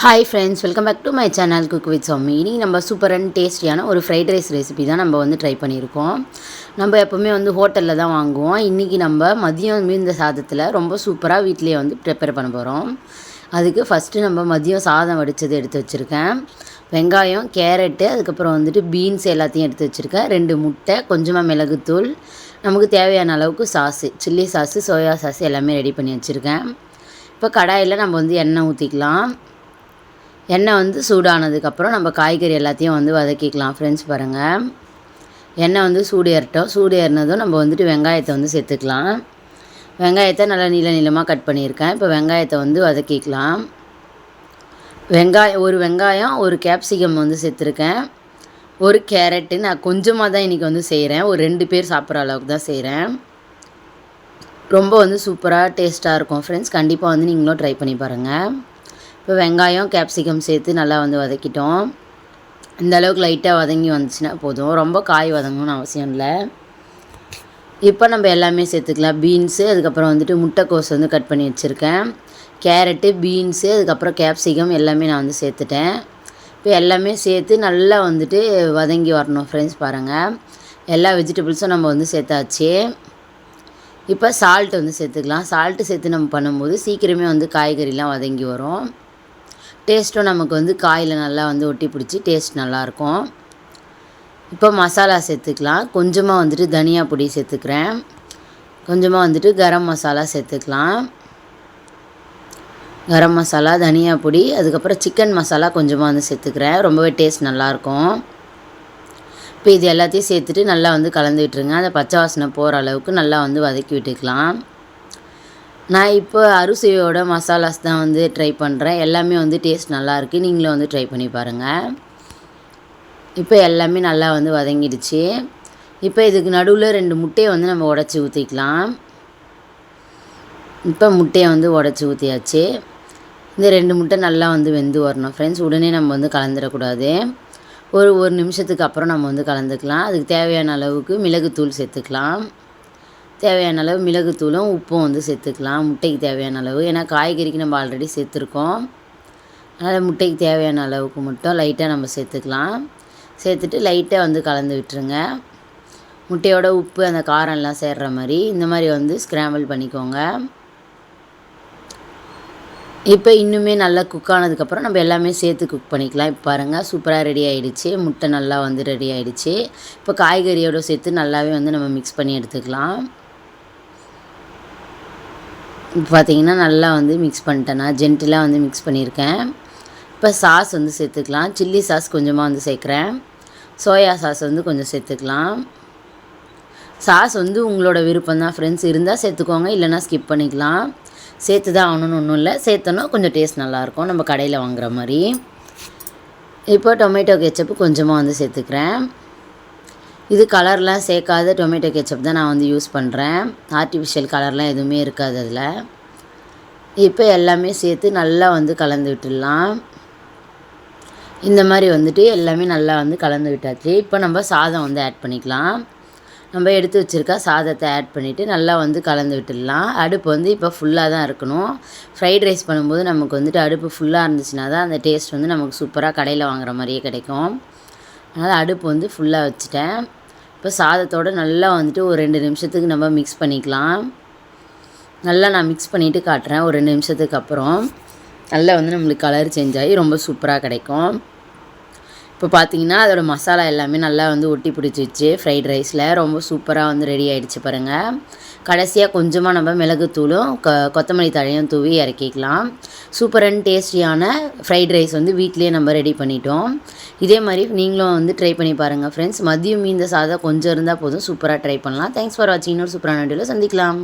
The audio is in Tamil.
Hi friends, welcome back to my channel cook with Sammy. இன்றைக்கி நம்ம சூப்பர் அண்ட் டேஸ்டியான ஒரு ஃப்ரைட் ரைஸ் ரெசிபி தான் நம்ம வந்து ட்ரை பண்ணியிருக்கோம். நம்ம எப்போவுமே வந்து ஹோட்டலில் தான் வாங்குவோம். இன்றைக்கி நம்ம மதியம் மீந்த சாதத்தில் ரொம்ப சூப்பராக வீட்டிலேயே வந்து ப்ரிப்பேர் பண்ண போகிறோம். அதுக்கு ஃபஸ்ட்டு நம்ம மதியம் சாதம் வடித்தது எடுத்து வச்சுருக்கேன். வெங்காயம், கேரட்டு, அதுக்கப்புறம் வந்துட்டு பீன்ஸ் எல்லாத்தையும் எடுத்து வச்சுருக்கேன். 2 முட்டை, கொஞ்சமாக மிளகுத்தூள், நமக்கு தேவையான அளவுக்கு sauce, chilli sauce, soya sauce எல்லாமே ரெடி பண்ணி வச்சுருக்கேன். இப்போ கடாயில் நம்ம வந்து எண்ணெய் ஊற்றிக்கலாம். எண்ணெய் வந்து சூடானதுக்கப்புறம் நம்ம காய்கறி எல்லாத்தையும் வந்து வதக்கிக்கலாம். ஃப்ரெண்ட்ஸ் பாருங்கள், எண்ணெய் வந்து சூடு ஏறினதும் நம்ம வந்துட்டு வெங்காயத்தை வந்து சேர்த்துக்கலாம். வெங்காயத்தை நல்லா நீளமாக கட் பண்ணியிருக்கேன். இப்போ வெங்காயத்தை வந்து வதக்கிக்கலாம். ஒரு வெங்காயம், ஒரு கேப்சிகம் வந்து சேர்த்துருக்கேன். ஒரு கேரட்டு. நான் கொஞ்சமாக தான் இன்றைக்கி வந்து செய்கிறேன். ஒரு 2 பேர் சாப்பிட்ற அளவுக்கு தான் செய்கிறேன். ரொம்ப வந்து சூப்பராக டேஸ்ட்டாக இருக்கும் ஃப்ரெண்ட்ஸ். கண்டிப்பாக வந்து நீங்களும் ட்ரை பண்ணி பாருங்கள். இப்போ வெங்காயம், கேப்சிகம் சேர்த்து நல்லா வந்து வதக்கிட்டோம். இந்த அளவுக்கு லைட்டாக வதங்கி வந்துச்சுன்னா போதும், ரொம்ப காய் வதங்கணும்னு அவசியம் இல்லை. இப்போ நம்ம எல்லாமே சேர்த்துக்கலாம். பீன்ஸு, அதுக்கப்புறம் வந்துட்டு முட்டைக்கோஸ் வந்து கட் பண்ணி வச்சுருக்கேன். கேரட்டு, பீன்ஸு, அதுக்கப்புறம் கேப்சிகம் எல்லாமே நான் வந்து சேர்த்துட்டேன். இப்போ எல்லாமே சேர்த்து நல்லா வந்துட்டு வதங்கி வரணும் ஃப்ரெண்ட்ஸ். பாருங்கள், எல்லா வெஜிடபிள்ஸும் நம்ம வந்து சேர்த்தாச்சு. இப்போ சால்ட் வந்து சேர்த்துக்கலாம். சால்ட்டு சேர்த்து நம்ம பண்ணும்போது சீக்கிரமே வந்து காய்கறிலாம் வதங்கி வரும். டேஸ்ட்டும் நமக்கு வந்து காயில் நல்லா வந்து ஒட்டி பிடிச்சி டேஸ்ட் நல்லாயிருக்கும். இப்போ மசாலா சேர்த்துக்கலாம். கொஞ்சமாக வந்துட்டு தனியா பொடி சேர்த்துக்கிறேன். கொஞ்சமாக வந்துட்டு கரம் மசாலா சேர்த்துக்கலாம். கரம் மசாலா, தனியா பொடி, அதுக்கப்புறம் சிக்கன் மசாலா கொஞ்சமாக வந்து சேர்த்துக்கிறேன். ரொம்பவே டேஸ்ட் நல்லாயிருக்கும். இப்போ இது எல்லாத்தையும் சேர்த்துட்டு நல்லா வந்து கலந்து விட்டுருங்க. அந்த பச்சை வாசனை போகிற அளவுக்கு நல்லா வந்து வதக்கி விட்டுக்கலாம். நான் இப்போ அரிசியோட மசாலாஸ் தான் வந்து ட்ரை பண்ணுறேன். எல்லாமே வந்து டேஸ்ட் நல்லாயிருக்கு. நீங்களும் வந்து ட்ரை பண்ணி பாருங்கள். இப்போ எல்லாமே நல்லா வந்து வதங்கிடுச்சு. இப்போ இதுக்கு நடுவில் 2 முட்டையை வந்து நம்ம உடச்சி ஊற்றிக்கலாம். இப்போ முட்டையை வந்து உடச்சி ஊற்றியாச்சு. இந்த 2 முட்டை நல்லா வந்து வெந்து வரணும் ஃப்ரெண்ட்ஸ். உடனே நம்ம வந்து கலந்துடக்கூடாது. ஒரு நிமிஷத்துக்கு அப்புறம் நம்ம வந்து கலந்துக்கலாம். அதுக்கு தேவையான அளவுக்கு மிளகுத்தூள் சேர்த்துக்கலாம். தேவையான அளவு மிளகுத்தூளும் உப்பும் வந்து சேர்த்துக்கலாம். முட்டைக்கு தேவையான அளவு, ஏன்னா காய்கறிக்கு நம்ம ஆல்ரெடி சேர்த்துருக்கோம். அதனால் முட்டைக்கு தேவையான அளவுக்கு மட்டும் லைட்டாக நம்ம சேர்த்துக்கலாம். சேர்த்துட்டு லைட்டாக வந்து கலந்து விட்டுருங்க. முட்டையோட உப்பு அந்த காரம்லாம் சேர்கிற மாதிரி இந்த மாதிரி வந்து ஸ்க்ராம்பிள் பண்ணிக்கோங்க. இப்போ இன்னுமே நல்லா குக் ஆனதுக்கப்புறம் நம்ம எல்லாமே சேர்த்து குக் பண்ணிக்கலாம். இப்போ பாருங்கள், சூப்பராக ரெடி ஆகிடுச்சு. முட்டை நல்லா வந்து ரெடி ஆகிடுச்சு. இப்போ காய்கறியோடு சேர்த்து நல்லாவே வந்து நம்ம மிக்ஸ் பண்ணி எடுத்துக்கலாம். இப்போ பார்த்திங்கன்னா நல்லா வந்து மிக்ஸ் பண்ணிட்டேன். நான் ஜென்டிலாக வந்து மிக்ஸ் பண்ணியிருக்கேன். இப்போ சாஸ் வந்து சேர்த்துக்கலாம். சில்லி சாஸ் கொஞ்சமாக வந்து சேர்க்குறேன். சோயா சாஸ் வந்து கொஞ்சம் சேர்த்துக்கலாம். சாஸ் வந்து உங்களோட விருப்பம் தான் ஃப்ரெண்ட்ஸ். இருந்தால் சேர்த்துக்கோங்க, இல்லைனா ஸ்கிப் பண்ணிக்கலாம். சேர்த்து தான் ஆகணும்னு ஒன்றும் இல்லை. சேர்த்தோன்னா கொஞ்சம் டேஸ்ட் நல்லாயிருக்கும், நம்ம கடையில் வாங்குகிற மாதிரி. இப்போ டொமேட்டோ கெச்சப்பு கொஞ்சமாக வந்து சேர்த்துக்கிறேன். இது கலர்லாம் சேர்க்காத டொமேட்டோ கெச்சப் தான் நான் வந்து யூஸ் பண்ணுறேன். ஆர்டிஃபிஷியல் கலர்லாம் எதுவுமே இருக்காது அதில். இப்போ எல்லாமே சேர்த்து நல்லா வந்து கலந்து விட்டுடலாம். இந்த மாதிரி வந்துட்டு எல்லாமே நல்லா வந்து கலந்து விட்டாச்சு. இப்போ நம்ம சாதம் வந்து ஆட் பண்ணிக்கலாம். நம்ம எடுத்து வச்சுருக்கா சாதத்தை ஆட் பண்ணிவிட்டு நல்லா வந்து கலந்து விட்டுடலாம். அடுப்பு வந்து இப்போ ஃபுல்லாக தான் இருக்கணும். ஃப்ரைட் ரைஸ் பண்ணும்போது நமக்கு வந்துட்டு அடுப்பு ஃபுல்லாக இருந்துச்சுன்னா தான் அந்த டேஸ்ட் வந்து நமக்கு சூப்பராக கடையில் வாங்குகிற மாதிரியே கிடைக்கும். அதனால் அடுப்பு வந்து ஃபுல்லாக வச்சுட்டேன். இப்போ சாதத்தோடு நல்லா வந்துட்டு ஒரு 2 நிமிஷத்துக்கு நம்ம மிக்ஸ் பண்ணிக்கலாம். நல்லா நான் மிக்ஸ் பண்ணிவிட்டு காட்டுறேன். ஒரு 2 நிமிஷத்துக்கு அப்புறம் நல்லா வந்து நம்மளுக்கு கலர் சேஞ்ச் ஆகி ரொம்ப சூப்பராக கிடைக்கும். இப்போ பார்த்திங்கன்னா அதோட மசாலா எல்லாமே நல்லா வந்து ஒட்டி பிடிச்சிச்சு. ஃப்ரைட் ரைஸில் ரொம்ப சூப்பராக வந்து ரெடி ஆகிடுச்சு பாருங்கள். கடைசியாக கொஞ்சமாக நம்ம மிளகுத்தூளும் கொத்தமல்லி தழையும் தூவி இறக்கிக்கலாம். சூப்பர் அண்ட் டேஸ்டியான ஃப்ரைட் ரைஸ் வந்து வீட்டிலேயே நம்ம ரெடி பண்ணிட்டோம். இதே மாதிரி நீங்களும் வந்து ட்ரை பண்ணி பாருங்கள் ஃப்ரெண்ட்ஸ். மதியம் மீந்த சாதம் கொஞ்சம் இருந்தால் போதும், சூப்பராக ட்ரை பண்ணலாம். தேங்க்ஸ் ஃபார் வாட்சிங். இன்னொரு சூப்பரான வீடியோவில் சந்திக்கலாம்.